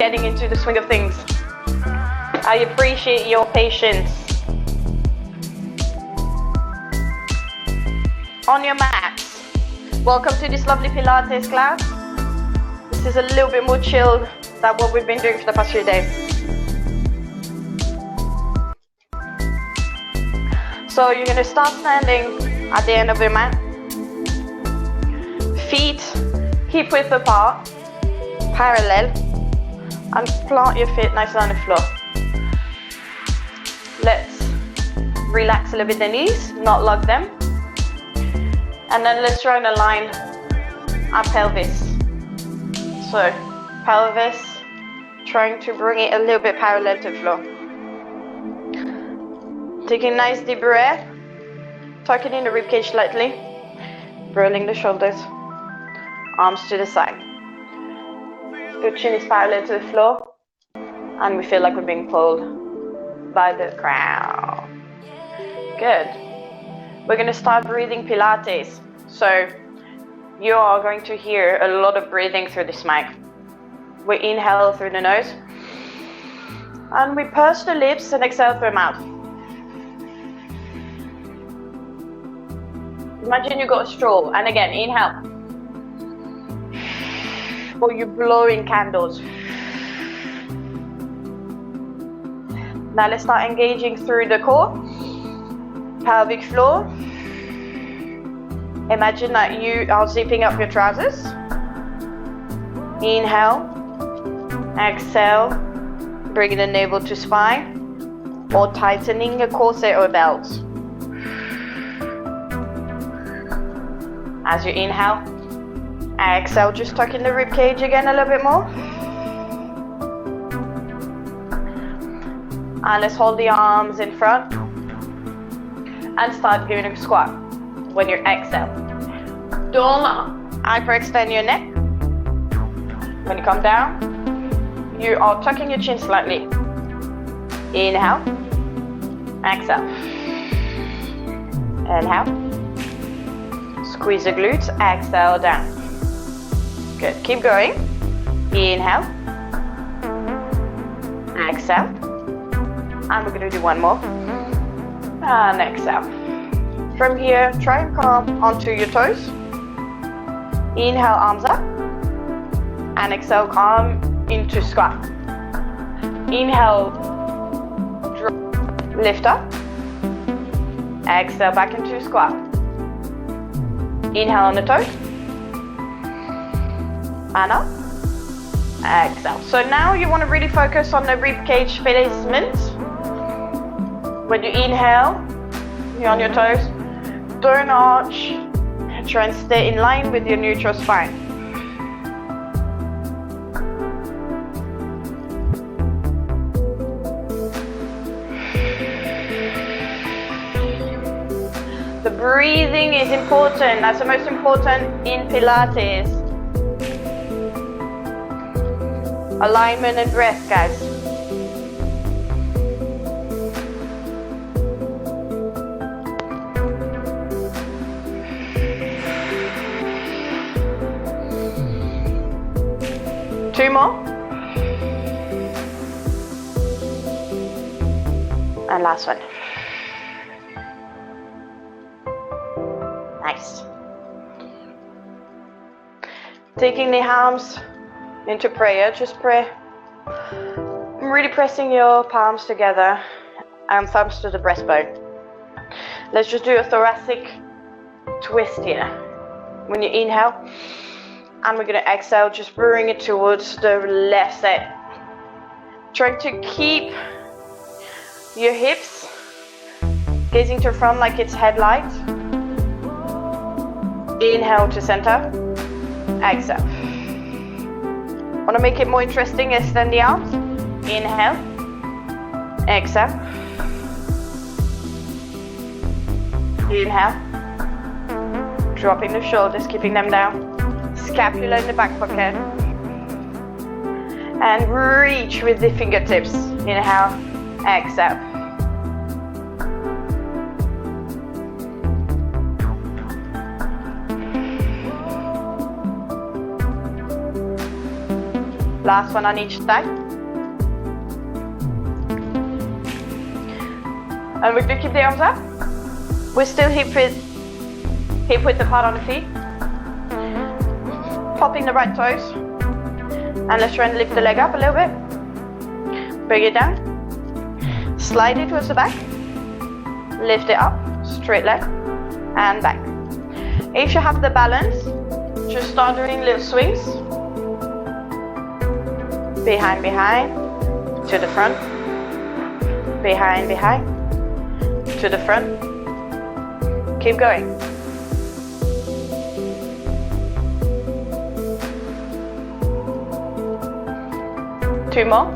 getting into the swing of things. I appreciate your patience. On your mats. Welcome to this lovely Pilates class. This is a little bit more chilled than what we've been doing for the past few days. So you're going to start standing at the end of your mat. Feet hip width apart, parallel, and plant your feet nicely on the floor. Let's relax a little bit the knees, not lock them. And then let's try and align our pelvis. So, pelvis, trying to bring it a little bit parallel to the floor. Taking a nice deep breath, tucking in the ribcage slightly, rolling the shoulders, arms to the side. Your chin is parallel to the floor, and we feel like we're being pulled by the crown. Good. We're going to start breathing Pilates. So you are going to hear a lot of breathing through this mic. We inhale through the nose, and we purse the lips and exhale through the mouth. Imagine you got a straw, and again, inhale. Or you're blowing candles. Now let's start engaging through the core, pelvic floor. Imagine that you are zipping up your trousers. Inhale, exhale, bringing the navel to spine, or tightening a corset or belt. As you inhale, exhale, just tucking the rib cage again a little bit more. And let's hold the arms in front and start giving a squat when you exhale. Don't hyperextend your neck. When you come down, you are tucking your chin slightly. Inhale, exhale. Inhale. Squeeze the glutes, exhale down. Good, keep going. Inhale. Exhale. And we're going to do one more. And exhale. From here, try and come onto your toes. Inhale, arms up. And exhale, come into squat. Inhale, drop, lift up. Exhale, back into squat. Inhale on the toes. And up. Exhale. So now you want to really focus on the rib cage placement. When you inhale, you're on your toes. Don't arch. Try and stay in line with your neutral spine. The breathing is important. That's the most important in Pilates. Alignment and breath, guys. Two more. And last one. Nice. Taking the arms into prayer, just pray. Really pressing your palms together and thumbs to the breastbone. Let's just do a thoracic twist here. When you inhale, and we're going to exhale, just bring it towards the left side. Trying to keep your hips gazing to front like it's headlight. Inhale to center. Exhale. Want to make it more interesting, extend the arms. Inhale. Exhale. Inhale. Dropping the shoulders, keeping them down. Scapula in the back pocket. And reach with the fingertips. Inhale. Exhale. Last one on each side. And we're gonna keep the arms up. We're still hip width apart on the feet. Popping the right toes. And let's try and lift the leg up a little bit. Bring it down. Slide it towards the back. Lift it up. Straight leg. And back. If you have the balance, just start doing little swings. Behind, behind. To the front. Behind, behind. To the front. Keep going. Two more.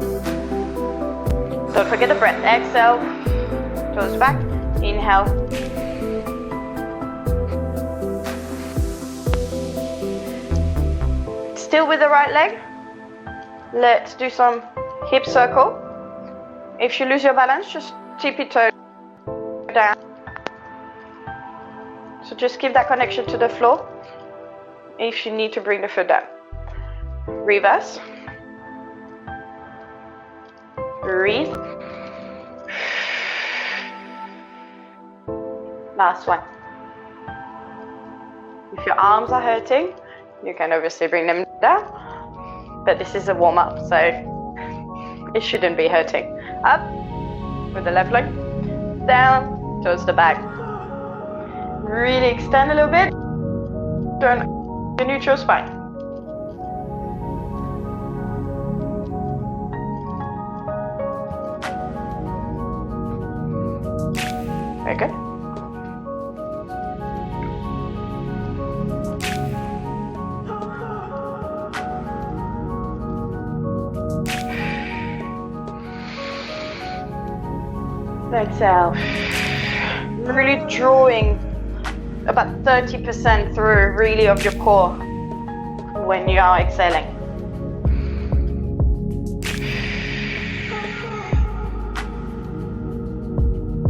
Don't forget the breath. Exhale. Toes back. Inhale. Still with the right leg. Let's do some hip circle. If you lose your balance, just tip your toe down. So just keep that connection to the floor. If you need to bring the foot down. Reverse. Breathe. Last one. If your arms are hurting, you can obviously bring them down. But this is a warm-up, so it shouldn't be hurting. Up with the left leg. Down towards the back. Really extend a little bit. Turn the neutral spine. Very good. Exhale. Really drawing about 30% through really of your core when you are exhaling.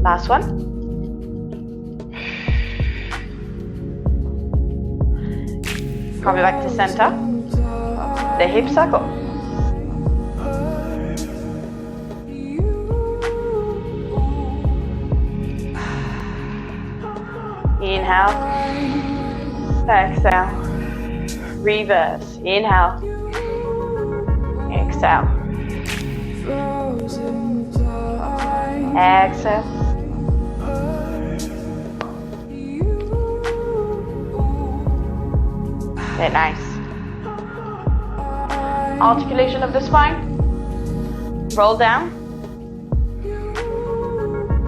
Last one. Coming back to center. The hip circle. Inhale, exhale, reverse, inhale, exhale, exhale, very nice. Articulation of the spine, roll down.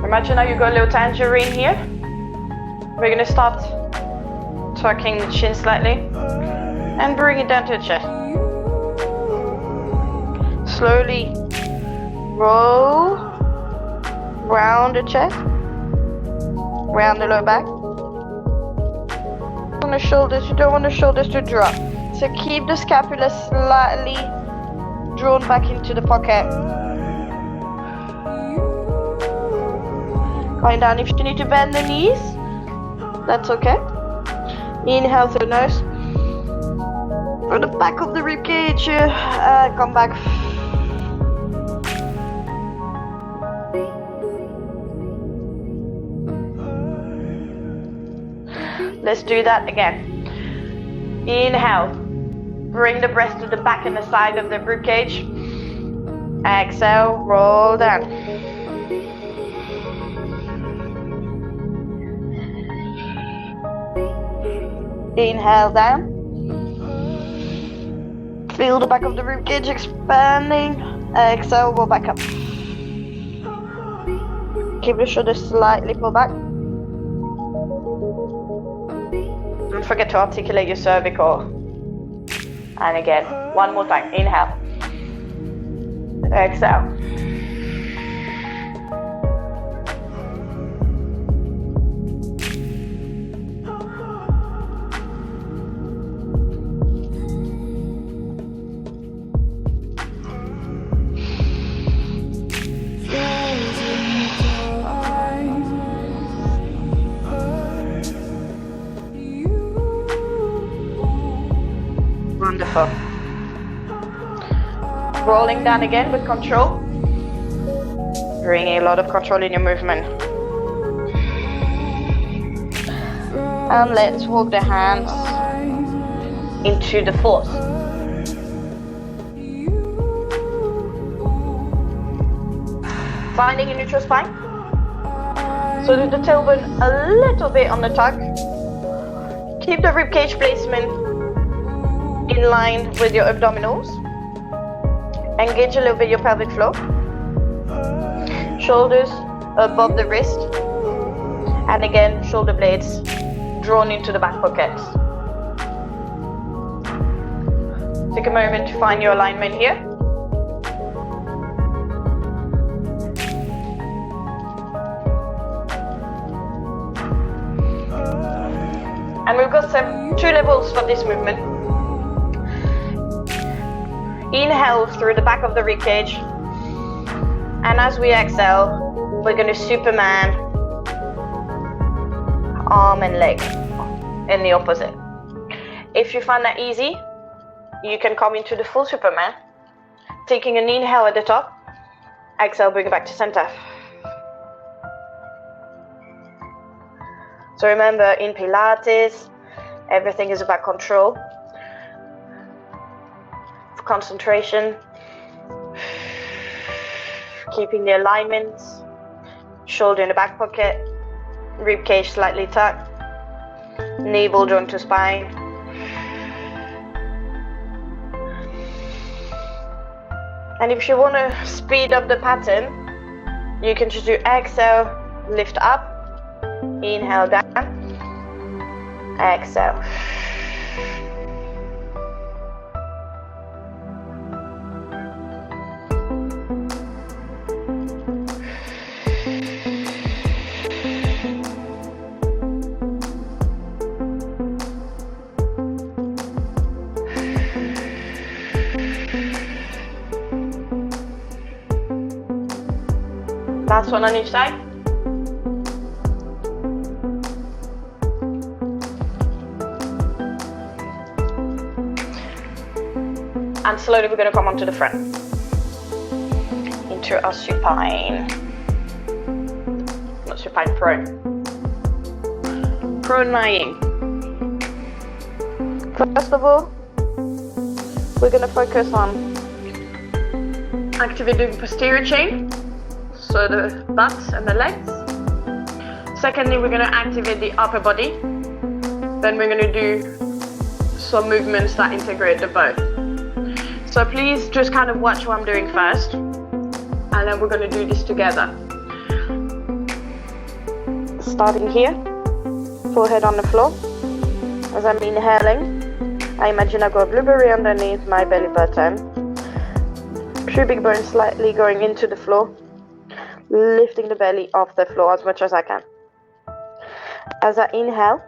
Imagine how you go a little tangerine here. We're going to start tucking the chin slightly and bring it down to the chest. Slowly roll round the chest, round the lower back. On the shoulders, you don't want the shoulders to drop. So keep the scapula slightly drawn back into the pocket. Going down. If you need to bend the knees, that's okay. Inhale through the nose. For the back of the rib cage, come back. Let's do that again. Inhale. Bring the breath to the back and the side of the rib cage. Exhale, roll down. Inhale down. Feel the back of the ribcage expanding. Exhale, go back up. Keep the shoulders slightly pulled back. Don't forget to articulate your cervical. And again, one more time. Inhale. Exhale. Wonderful. rolling down again with control. Bringing a lot of control in your movement. And let's walk the hands into the force. Finding a neutral spine. So do the tailbone a little bit on the tuck. Keep the ribcage placement in line with your abdominals. Engage a little bit your pelvic floor. Shoulders above the wrist. And again, shoulder blades drawn into the back pockets. Take a moment to find your alignment here. And we've got two levels for this movement. Inhale through the back of the ribcage. And as we exhale, we're going to Superman, arm and leg in the opposite. If you find that easy, you can come into the full Superman, taking an inhale at the top, exhale, bring it back to center. So remember, in Pilates, everything is about control, concentration, keeping the alignments, shoulder in the back pocket, rib cage slightly tucked, navel joint to spine. And if you want to speed up the pattern, you can just do exhale, lift up, inhale down, exhale. Last one on each side. And slowly we're going to come onto the front. Into our supine. Not supine, prone. Prone lying. First of all, we're going to focus on activating the posterior chain. So the butt and the legs. Secondly, we're going to activate the upper body. Then we're going to do some movements that integrate the both. So please just kind of watch what I'm doing first. And then we're going to do this together. Starting here, forehead on the floor. As I'm inhaling, I imagine I've got a blueberry underneath my belly button. Pubic bone slightly going into the floor. Lifting the belly off the floor as much as I can. As I inhale,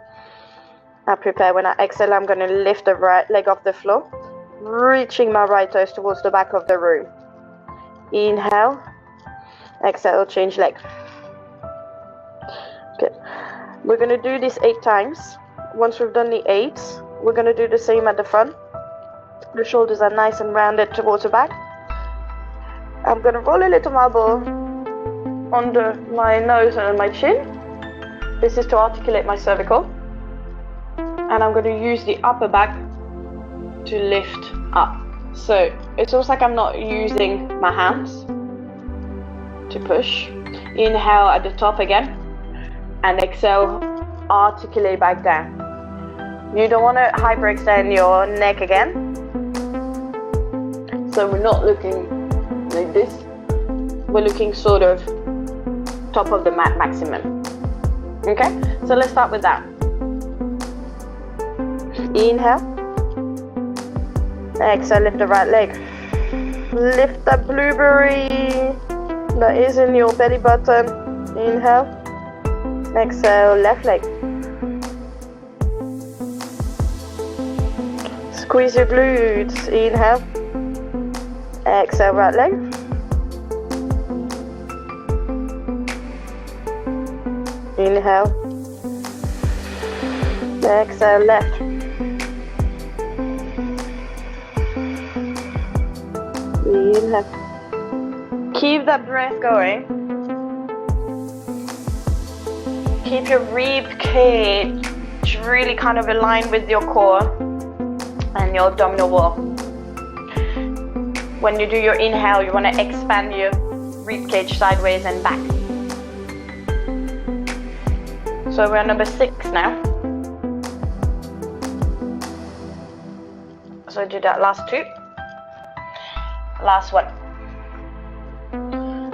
I prepare. When I exhale, I'm going to lift the right leg off the floor, reaching my right toes towards the back of the room. Inhale, exhale, change leg. Good. We're going to do this 8 times. Once we've done the 8, we're going to do the same at the front. The shoulders are nice and rounded towards the back. I'm going to roll a little elbow under my nose and my chin. This is to articulate my cervical. And I'm going to use the upper back to lift up. So it's almost like I'm not using my hands to push. Inhale at the top again. And exhale, articulate back down. You don't want to hyperextend your neck again. So we're not looking like this. We're looking sort of top of the mat maximum. Okay, so let's start with that. Inhale, exhale, lift the right leg. Lift that blueberry that is in your belly button. Inhale, exhale, left leg. Squeeze your glutes. Inhale, exhale, right leg. Inhale, exhale, left. Inhale. Keep that breath going. Keep your rib cage really kind of aligned with your core and your abdominal wall. When you do your inhale, you want to expand your rib cage sideways and back. So we're on number 6 now. So do that last 2. Last one.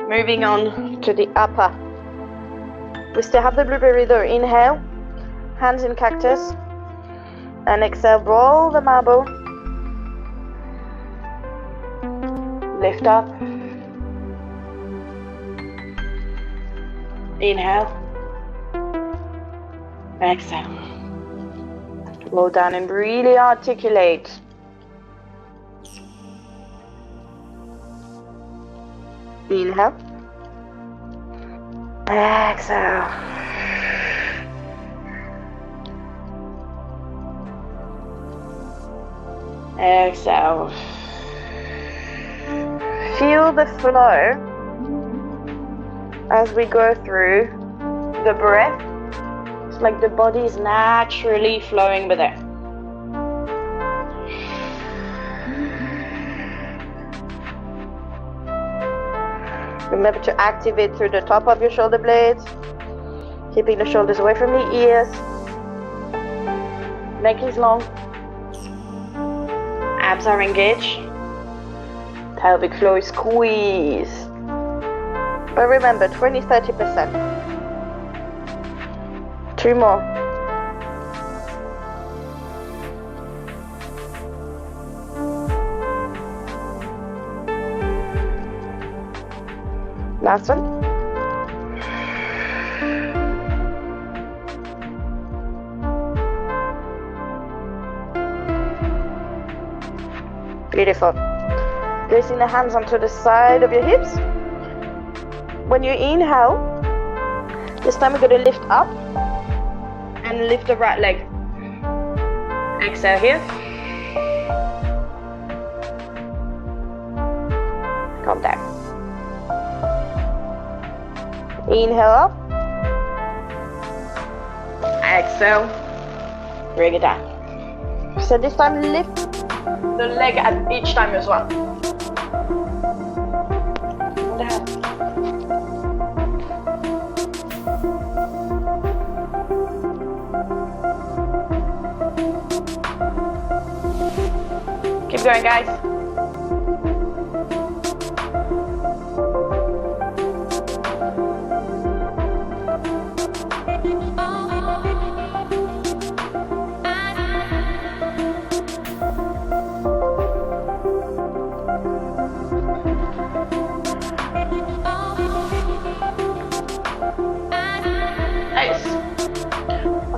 Moving on to the upper. We still have the blueberry though. Inhale, hands in cactus, and exhale, roll the marble. Lift up. Inhale. Exhale. Roll down and really articulate. Inhale. Exhale. Exhale. Feel the flow as we go through the breath. It's like the body is naturally flowing with it. Remember to activate through the top of your shoulder blades, keeping the shoulders away from the ears. Neck is long. Abs are engaged. Pelvic floor is squeezed. But remember, 20-30%. 2 more. Last one. Beautiful. Placing the hands onto the side of your hips. When you inhale, this time we're going to lift up and lift the right leg. Exhale here. Calm down. Inhale up. Exhale. Bring it down. So this time lift the leg at each time as well. Down. Keep going, guys.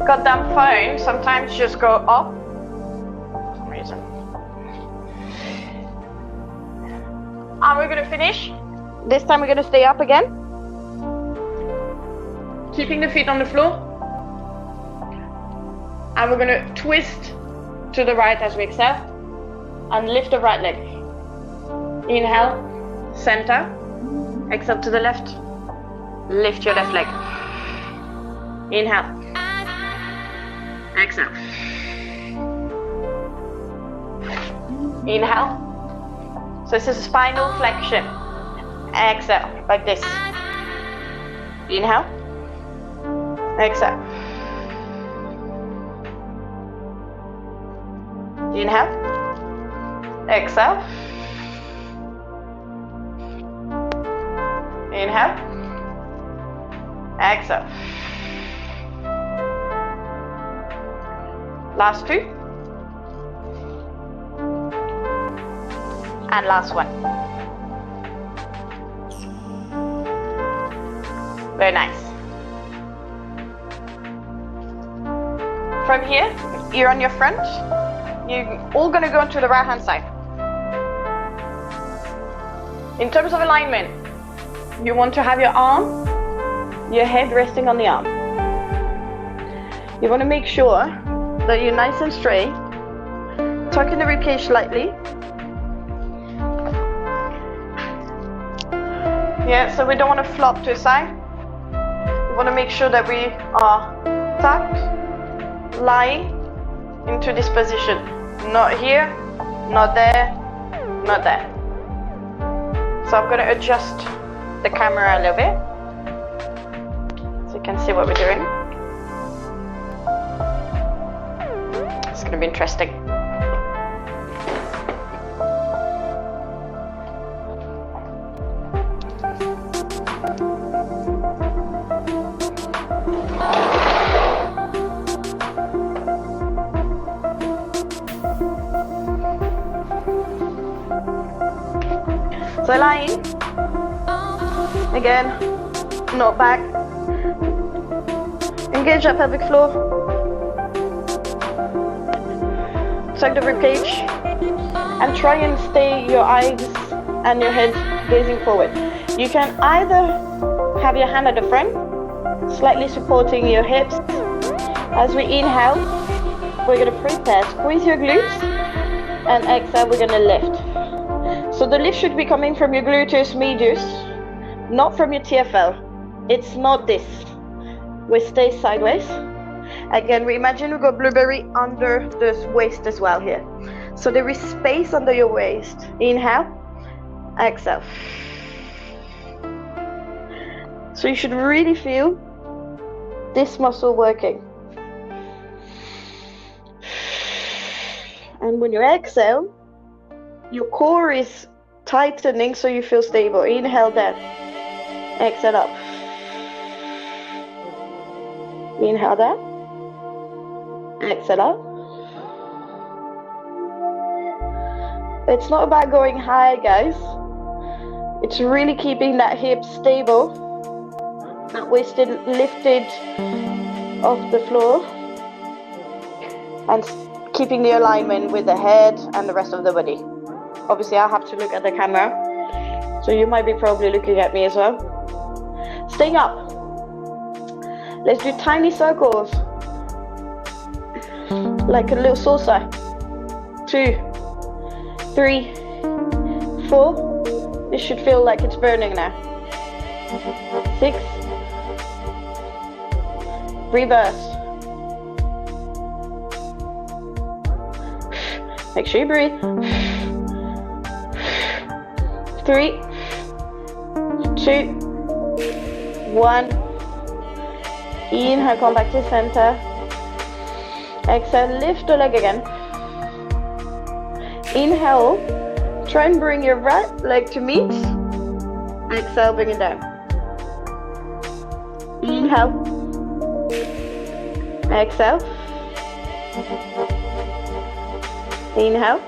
Goddamn phone sometimes just go up for some reason. And we're gonna finish. This time we're gonna stay up again, keeping the feet on the floor, and we're gonna twist to the right as we exhale and lift the right leg. Inhale, center. Exhale to the left. Lift your left leg. Inhale. Exhale. Inhale. So this is spinal flexion. Exhale, like this. Inhale. Exhale. Inhale. Exhale. Inhale. Exhale. Last 2. And last one. Very nice. From here, you're on your front. You're all going to go into the right hand side. In terms of alignment, you want to have your arm, your head resting on the arm. You want to make sure that you're nice and straight, tucking the ribcage slightly, Yeah, so we don't want to flop to a side. We want to make sure that we are tucked, lying into this position. Not here, not there, not there. So I'm going to adjust the camera a little bit so you can see what we're doing. It's going to be interesting. So lying, again, not back, engage that pelvic floor, tuck the rib cage, and try and stay your eyes and your head gazing forward. You can either have your hand at the front, slightly supporting your hips. As we inhale, we're going to prepare, squeeze your glutes, and exhale, we're going to lift. So the lift should be coming from your gluteus medius, not from your TFL. It's not this. We stay sideways. Again, we imagine we got blueberry under the waist as well here. So there is space under your waist. Inhale, exhale. So you should really feel this muscle working. And when you exhale, your core is tightening so you feel stable. Inhale down, exhale up. Inhale down, exhale up. It's not about going high, guys. It's really keeping that hip stable, that waist lifted off the floor, and keeping the alignment with the head and the rest of the body. Obviously, I have to look at the camera, so you might be probably looking at me as well. Staying up. Let's do tiny circles, like a little salsa. 2, 3, 4. This should feel like it's burning now. 6. Reverse. Make sure you breathe. 3, 2, 1. Inhale, come back to center. Exhale, lift the leg again. Inhale, try and bring your right leg to meet. Exhale, bring it down. Inhale. Exhale. Inhale,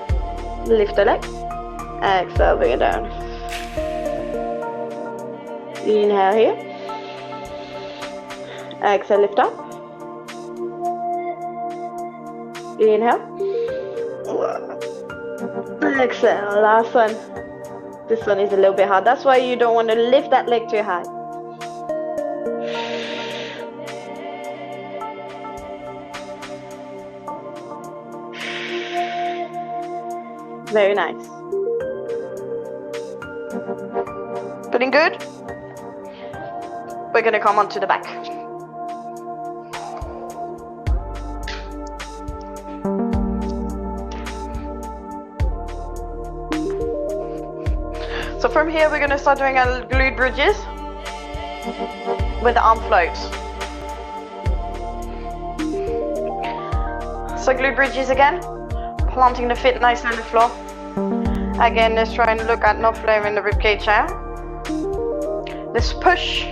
lift the leg. Exhale, bring it down. Inhale here. Exhale, lift up. Inhale. Exhale, last one. This one is a little bit hard. That's why you don't want to lift that leg too high. Very nice. Feeling good? We're going to come onto the back. So from here, we're going to start doing our glute bridges with the arm floats. So glute bridges again, planting the feet nice on the floor. Again, let's try and look at not flaring the ribcage out. Let's push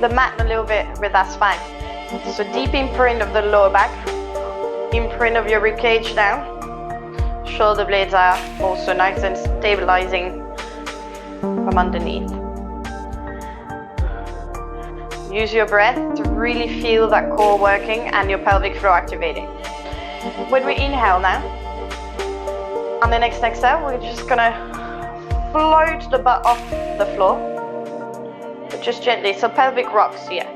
the mat a little bit with that spine. So deep imprint of the lower back, imprint of your ribcage down. Shoulder blades are also nice and stabilizing from underneath. Use your breath to really feel that core working and your pelvic floor activating. When we inhale now, on the next exhale, we're just gonna float the butt off the floor, but just gently, so pelvic rocks here.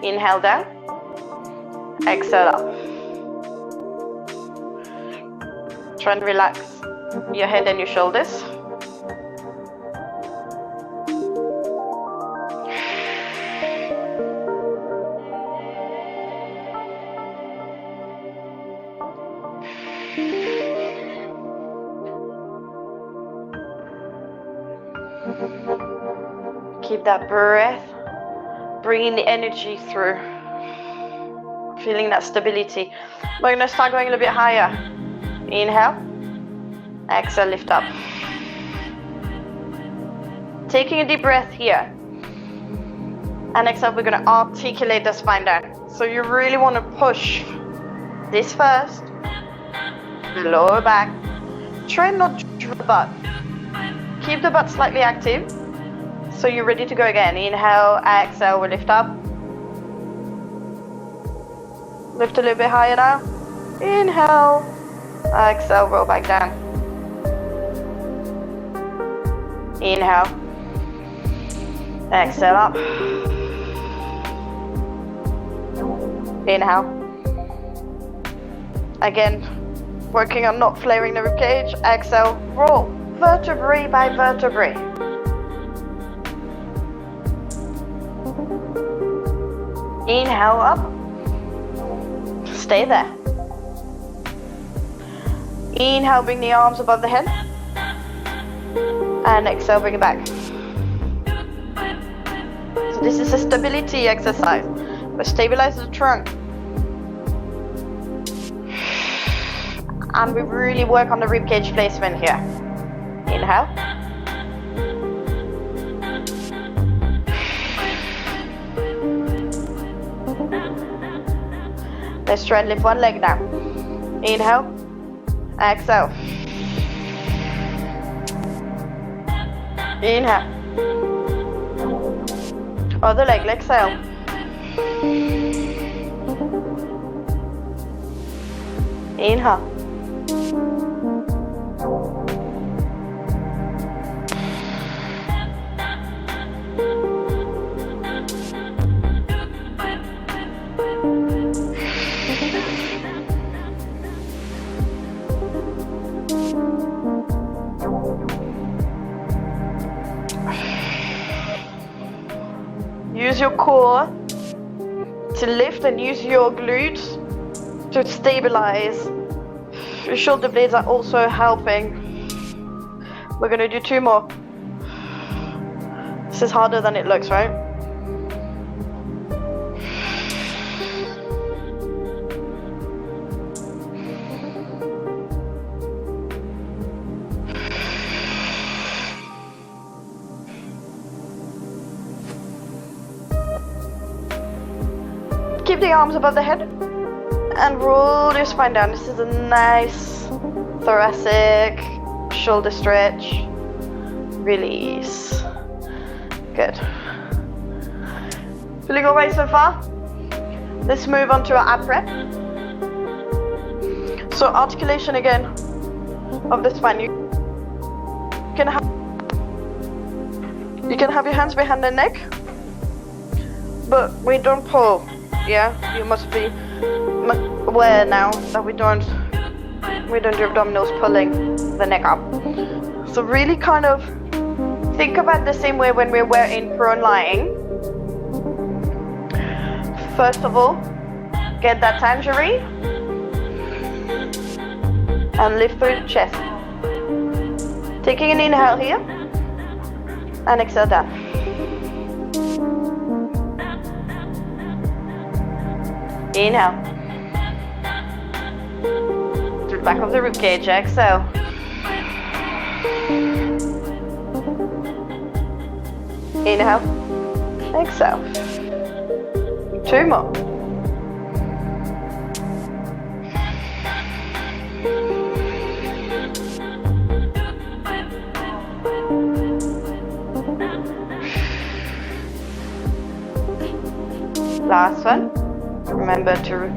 Inhale down, exhale up. Try and relax your head and your shoulders. Keep that breath. Bringing the energy through. Feeling that stability. We're going to start going a little bit higher. Inhale. Exhale, lift up. Taking a deep breath here. And exhale, we're going to articulate the spine down. So you really want to push this first. The lower back. Try not to drop the butt. Keep the butt slightly active. So you're ready to go again. Inhale, exhale, we lift up. Lift a little bit higher now. Inhale, exhale, roll back down. Inhale, exhale up. Inhale. Again, working on not flaring the ribcage. Exhale, roll vertebrae by vertebrae. Inhale up. Stay there. Inhale, bring the arms above the head. And exhale, bring it back. So this is a stability exercise. We stabilize the trunk. And we really work on the ribcage placement here. Inhale. Let's try and lift one leg now. Inhale. Exhale. Inhale. Other leg, exhale. Inhale. Use your core to lift and use your glutes to stabilize. Your shoulder blades are also helping. We're going to do 2 more. This is harder than it looks, right? Keep the arms above the head and roll your spine down. This is a nice thoracic shoulder stretch. Release. Good. Feeling all right so far? Let's move on to our ab prep. So articulation again of the spine. You can have your hands behind the neck, but we don't pull. Yeah, you must be aware now that we don't do abdominals pulling the neck up. So really kind of think about the same way when we were in prone lying. First of all, get that tangerine and lift through the chest. Taking an inhale here and exhale down. Inhale. To the back of the ribcage. Exhale. Inhale. Exhale. 2 more. Last one. Remember to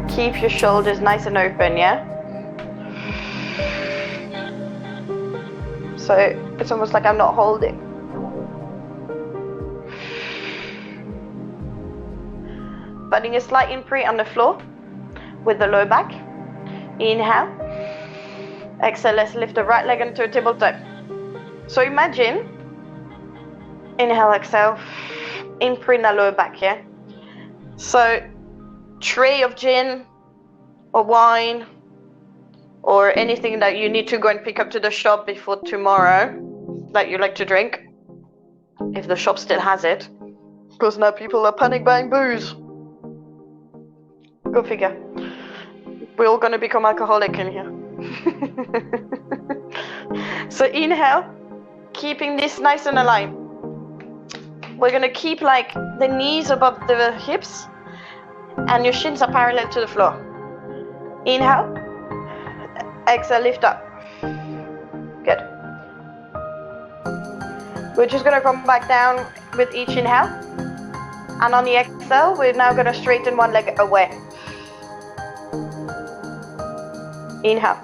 keep your shoulders nice and open, yeah? So it's almost like I'm not holding. Finding a slight imprint on the floor with the low back. Inhale. Exhale, let's lift the right leg into a tabletop. So imagine, inhale, exhale, imprint the lower back, yeah? So, tray of gin or wine or anything that you need to go and pick up to the shop before tomorrow. that you like to drink, if the shop still has it, because now people are panic buying booze. Go figure. We're all gonna become alcoholic in here. So inhale, keeping this nice and aligned. We're gonna keep like the knees above the hips and your shins are parallel to the floor. Inhale, exhale, lift up. Good. We're just gonna come back down with each inhale. And on the exhale, we're now gonna straighten one leg away. Inhale.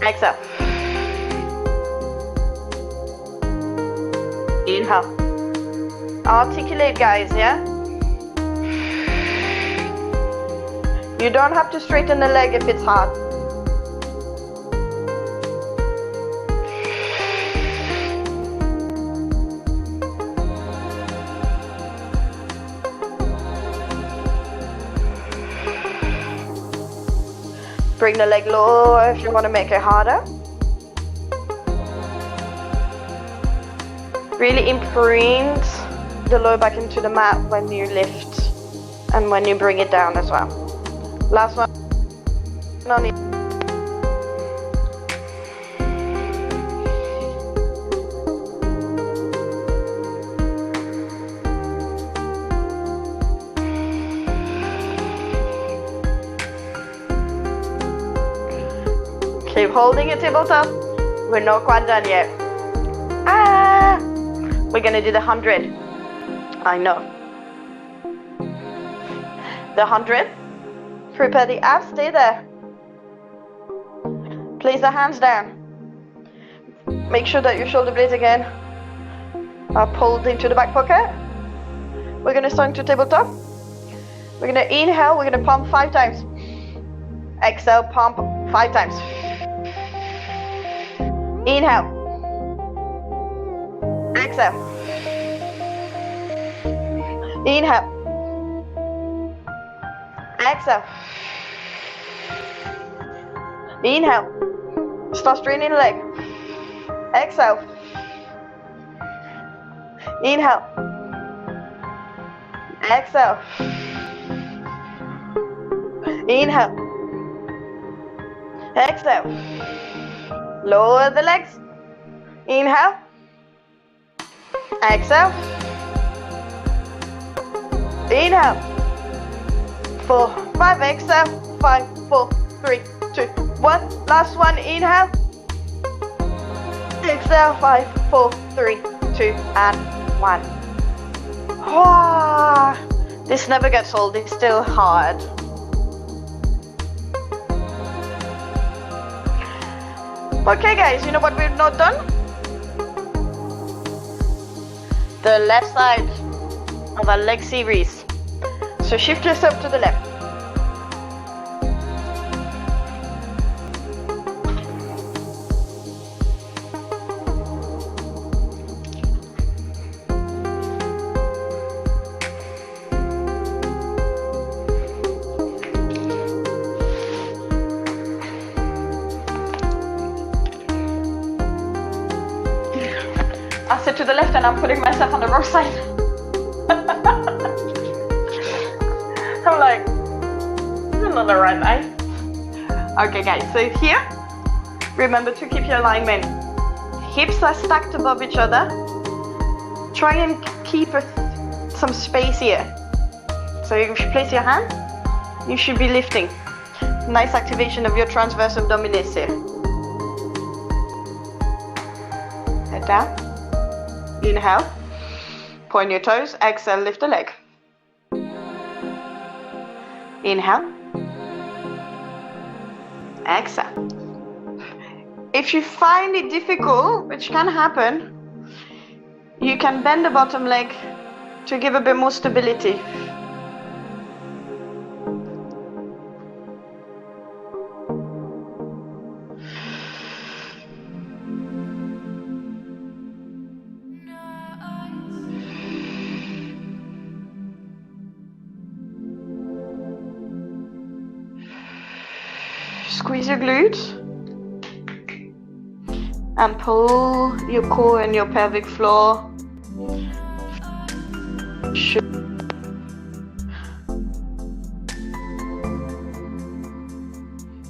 Exhale. Inhale. Articulate, guys, yeah? You don't have to straighten the leg if it's hard. Bring the leg lower if you want to make it harder. Really imprint the lower back into the mat when you lift and when you bring it down as well. Last one. No need. Keep holding your tabletop. We're not quite done yet. We're gonna do the 100. I know. The 100. Prepare the abs, stay there. Place the hands down. Make sure that your shoulder blades again are pulled into the back pocket. We're gonna start to tabletop. We're gonna inhale, we're gonna pump 5 times. Exhale, pump 5 times. Inhale. Exhale. Inhale. Exhale. Inhale. Start straining the leg. Exhale. Inhale. Exhale. Inhale. Exhale. Lower the legs. Inhale. Exhale. Inhale. 4, 5, exhale. 5, 4, 3, 2, 1. Last one, inhale. Exhale, 5, 4, 3, 2, and 1. Oh, this never gets old, it's still hard. Okay guys, you know what we've not done? The left side of our leg series. So shift yourself to the left. I sit to the left and I'm putting myself on the wrong side. I'm like, I'm not the right way. Okay guys, so here, remember to keep your alignment. Hips are stacked above each other. Try and keep some space here. So you place your hand, you should be lifting. Nice activation of your transverse abdominis here. Head down. Inhale, point your toes, exhale, lift the leg. Inhale, exhale. If you find it difficult, which can happen, you can bend the bottom leg to give a bit more stability. Squeeze your glutes. And pull your core and your pelvic floor.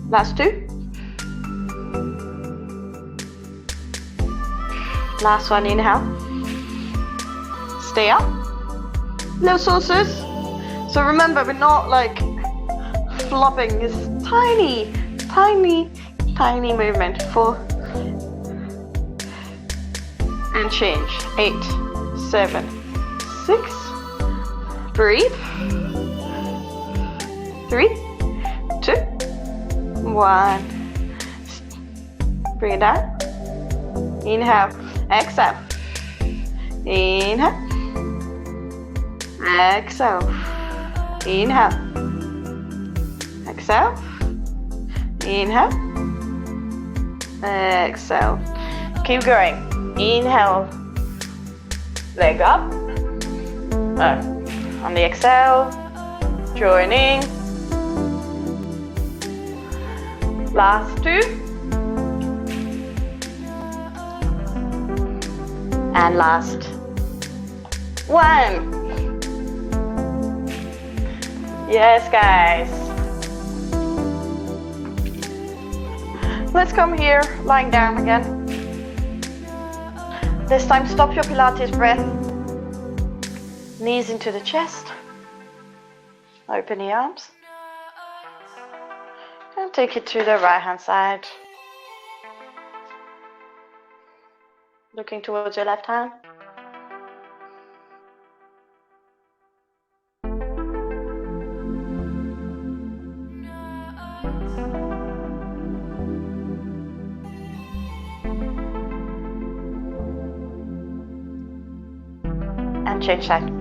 Last 2. Last one, inhale. Stay up. Little saucers. So remember, we're not like flopping. It's tiny, tiny, tiny movement. 4. And change. 8, 7, 6. Breathe. 3, 2, 1. Bring it down. Inhale. Exhale. Inhale. Exhale. Inhale. Exhale. Inhale. Exhale. Keep going. Inhale. Leg up. On the exhale. Joining. Last 2. And last 1. Yes, guys. Let's come here, lying down again. This time, stop your Pilates breath. Knees into the chest. Open the arms. And take it to the right hand side. Looking towards your left hand. And change side.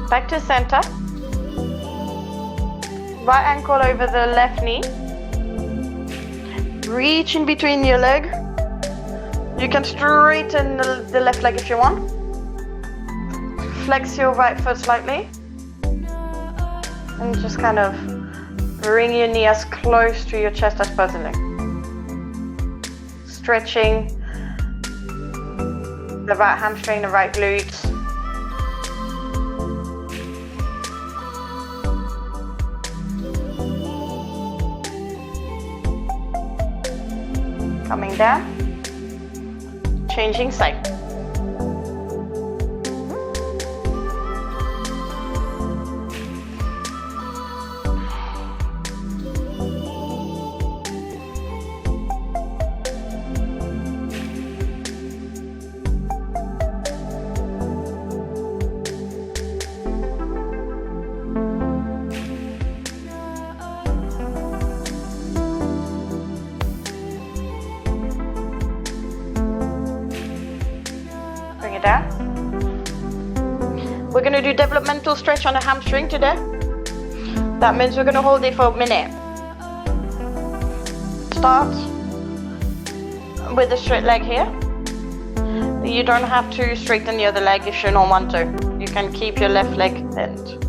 Back to center. Right ankle over the left knee. Reach in between your leg. You can straighten the left leg if you want. Flex your right foot slightly. And just kind of bring your knee as close to your chest as possible. Stretching the right hamstring, the right glutes. Coming down, changing side. Down. We're going to do developmental stretch on the hamstring today. That means we're going to hold it for a minute. Start with the straight leg here. You don't have to straighten the other leg if you don't want to. You can keep your left leg bent.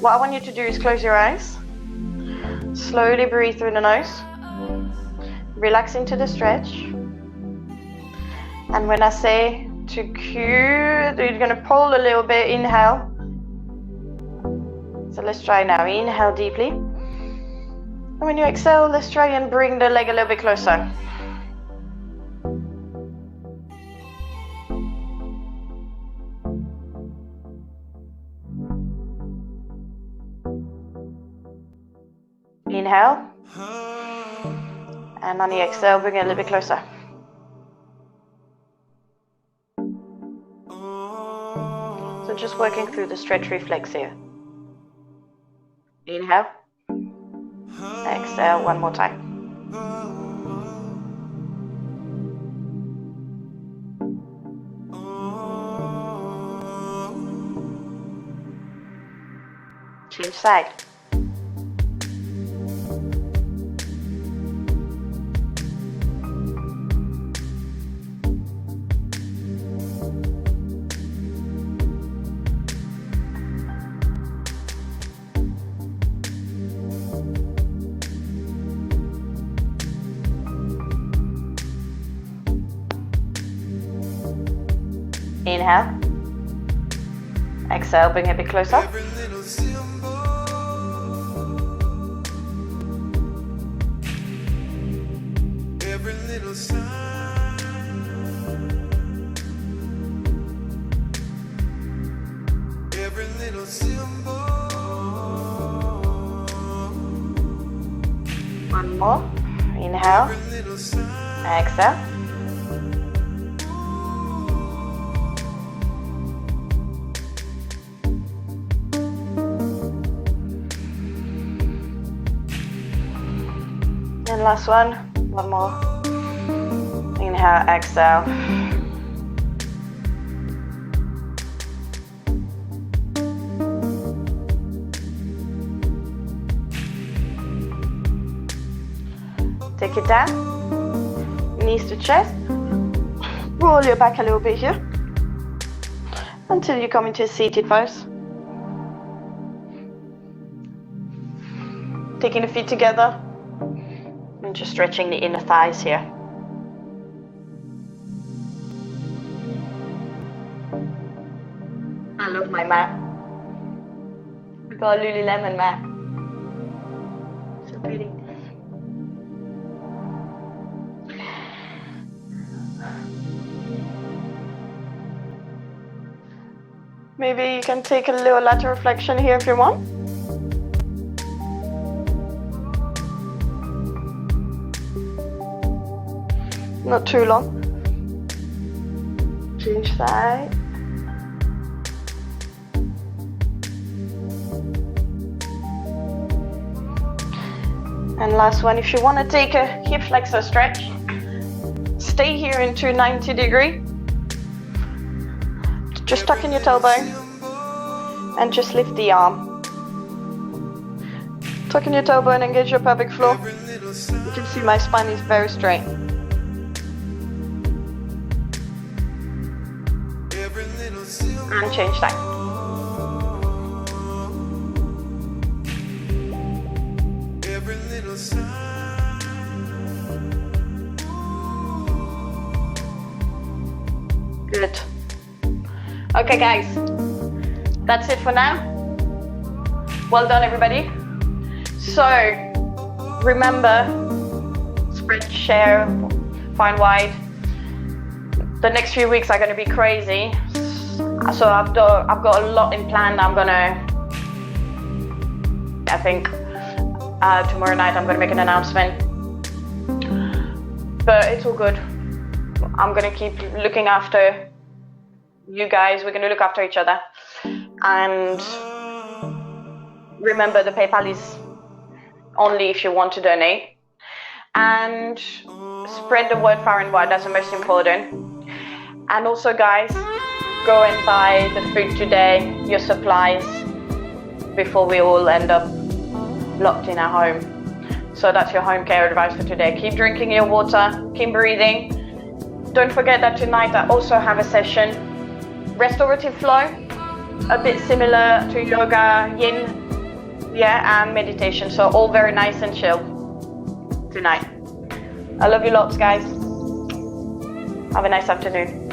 What I want you to do is close your eyes. Slowly breathe through the nose. Relax into the stretch. And when I say to cue, you're going to pull a little bit, inhale. So let's try now, inhale deeply. And when you exhale, let's try and bring the leg a little bit closer. Inhale. And on the exhale, bring it a little bit closer. So just working through the stretch reflex here. Inhale. Exhale one more time. Change side. Inhale. Exhale, bring it a bit closer. One more. Inhale. Exhale. And last one more. Inhale, exhale. Take it down, knees to chest. Roll your back a little bit here until you come into a seated pose. Taking the feet together and just stretching the inner thighs here. I love my mat. I've got a Lululemon mat. So pretty. Maybe you can take a little lateral flexion here if you want. Not too long. Change side. And last one, if you want to take a hip flexor stretch, stay here into 90 degree. Just tuck in your tailbone and just lift the arm. Tuck in your tailbone, engage your pelvic floor. You can see my spine is very straight. And change side. Good. Okay guys, that's it for now. Well done everybody. So remember, spread, share, find wide. The next few weeks are going to be crazy. So I've got a lot in plan. I think tomorrow night I'm going to make an announcement. But it's all good. I'm going to keep looking after you guys. We're going to look after each other. And remember, the PayPal is only if you want to donate. And spread the word far and wide. That's the most important. And also, guys, go and buy the food today, your supplies, before we all end up locked in our home. So that's your home care advice for today. Keep drinking your water, keep breathing. Don't forget that tonight I also have a session, restorative flow, a bit similar to yoga, yin, and meditation. So all very nice and chill tonight. I love you lots, guys. Have a nice afternoon.